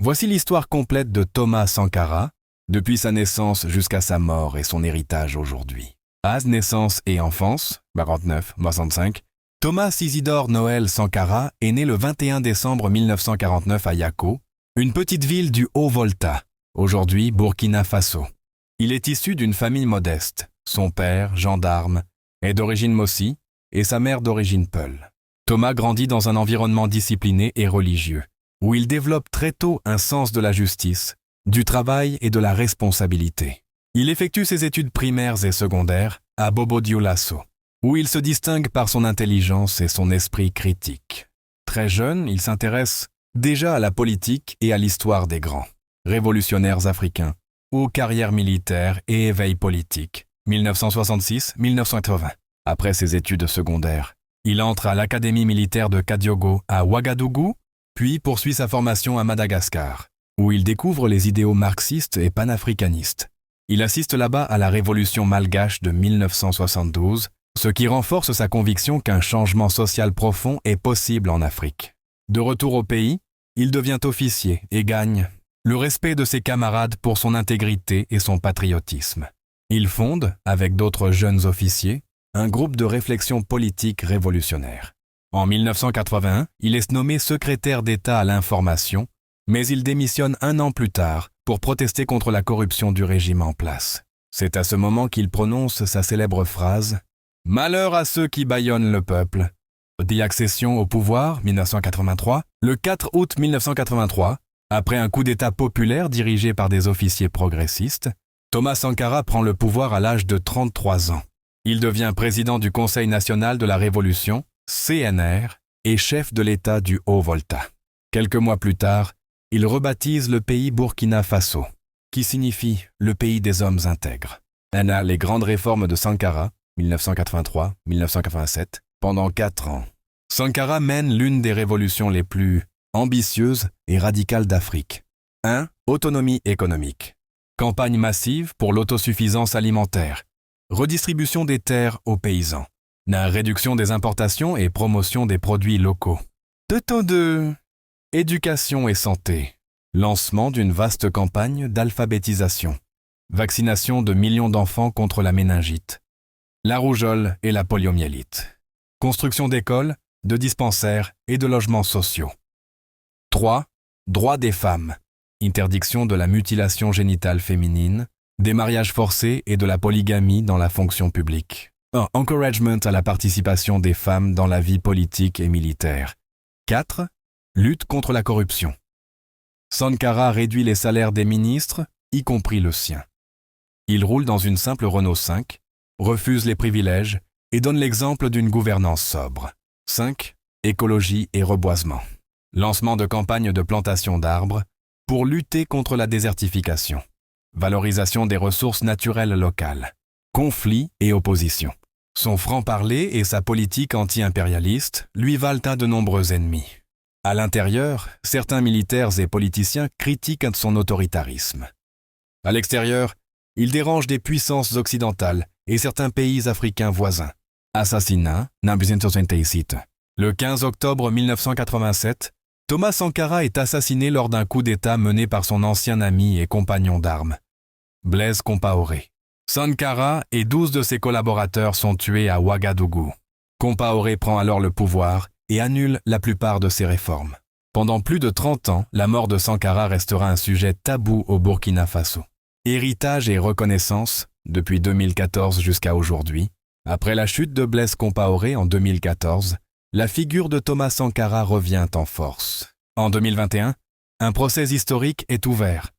Voici l'histoire complète de Thomas Sankara, depuis sa naissance jusqu'à sa mort et son héritage aujourd'hui. Âge, naissance et enfance, 49-65. Thomas Isidore Noël Sankara est né le 21 décembre 1949 à Yako, une petite ville du Haut-Volta, aujourd'hui Burkina Faso. Il est issu d'une famille modeste. Son père, gendarme, est d'origine Mossi et sa mère d'origine Peul. Thomas grandit dans un environnement discipliné et religieux, où il développe très tôt un sens de la justice, du travail et de la responsabilité. Il effectue ses études primaires et secondaires à Bobo-Dioulasso, où il se distingue par son intelligence et son esprit critique. Très jeune, il s'intéresse déjà à la politique et à l'histoire des grands, révolutionnaires africains, aux carrières militaires et éveil politique, 1966-1980. Après ses études secondaires, il entre à l'Académie militaire de Kadiogo à Ouagadougou, puis poursuit sa formation à Madagascar, où il découvre les idéaux marxistes et panafricanistes. Il assiste là-bas à la révolution malgache de 1972, ce qui renforce sa conviction qu'un changement social profond est possible en Afrique. De retour au pays, il devient officier et gagne le respect de ses camarades pour son intégrité et son patriotisme. Il fonde, avec d'autres jeunes officiers, un groupe de réflexion politique révolutionnaire. En 1981, il est nommé secrétaire d'État à l'information, mais il démissionne un an plus tard pour protester contre la corruption du régime en place. C'est à ce moment qu'il prononce sa célèbre phrase « Malheur à ceux qui bâillonnent le peuple ». Accession au pouvoir, 1983, le 4 août 1983, après un coup d'État populaire dirigé par des officiers progressistes, Thomas Sankara prend le pouvoir à l'âge de 33 ans. Il devient président du Conseil national de la Révolution, CNR, et chef de l'État du Haut-Volta. Quelques mois plus tard, il rebaptise le pays Burkina Faso, qui signifie le pays des hommes intègres. Les grandes réformes de Sankara, 1983-1987, pendant 4 ans. Sankara mène l'une des révolutions les plus ambitieuses et radicales d'Afrique. 1. Autonomie économique. Campagne massive pour l'autosuffisance alimentaire. Redistribution des terres aux paysans. Réduction des importations et promotion des produits locaux. 2. Éducation et santé. Lancement d'une vaste campagne d'alphabétisation. Vaccination de millions d'enfants contre la méningite, la rougeole et la poliomyélite. Construction d'écoles, de dispensaires et de logements sociaux. 3. Droits des femmes. Interdiction de la mutilation génitale féminine, des mariages forcés et de la polygamie dans la fonction publique. Encouragement à la participation des femmes dans la vie politique et militaire. 4. Lutte contre la corruption. Sankara réduit les salaires des ministres, y compris le sien. Il roule dans une simple Renault 5, refuse les privilèges et donne l'exemple d'une gouvernance sobre. 5. Écologie et reboisement. Lancement de campagnes de plantation d'arbres pour lutter contre la désertification. Valorisation des ressources naturelles locales. Conflits et opposition. Son franc-parler et sa politique anti-impérialiste lui valent à de nombreux ennemis. À l'intérieur, certains militaires et politiciens critiquent son autoritarisme. À l'extérieur, il dérange des puissances occidentales et certains pays africains voisins. Assassinat, 1967. Le 15 octobre 1987, Thomas Sankara est assassiné lors d'un coup d'État mené par son ancien ami et compagnon d'armes, Blaise Compaoré. Sankara et 12 de ses collaborateurs sont tués à Ouagadougou. Compaoré prend alors le pouvoir et annule la plupart de ses réformes. Pendant plus de 30 ans, la mort de Sankara restera un sujet tabou au Burkina Faso. Héritage et reconnaissance, depuis 2014 jusqu'à aujourd'hui. Après la chute de Blaise Compaoré en 2014, la figure de Thomas Sankara revient en force. En 2021, un procès historique est ouvert.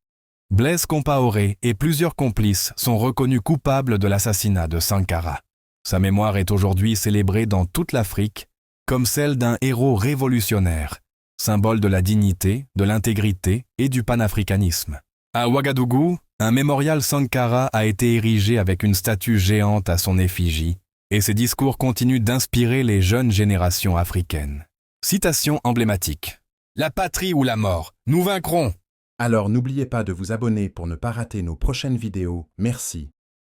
Blaise Compaoré et plusieurs complices sont reconnus coupables de l'assassinat de Sankara. Sa mémoire est aujourd'hui célébrée dans toute l'Afrique comme celle d'un héros révolutionnaire, symbole de la dignité, de l'intégrité et du panafricanisme. À Ouagadougou, un mémorial Sankara a été érigé avec une statue géante à son effigie, et ses discours continuent d'inspirer les jeunes générations africaines. Citation emblématique. « La patrie ou la mort, nous vaincrons !» Alors n'oubliez pas de vous abonner pour ne pas rater nos prochaines vidéos. Merci.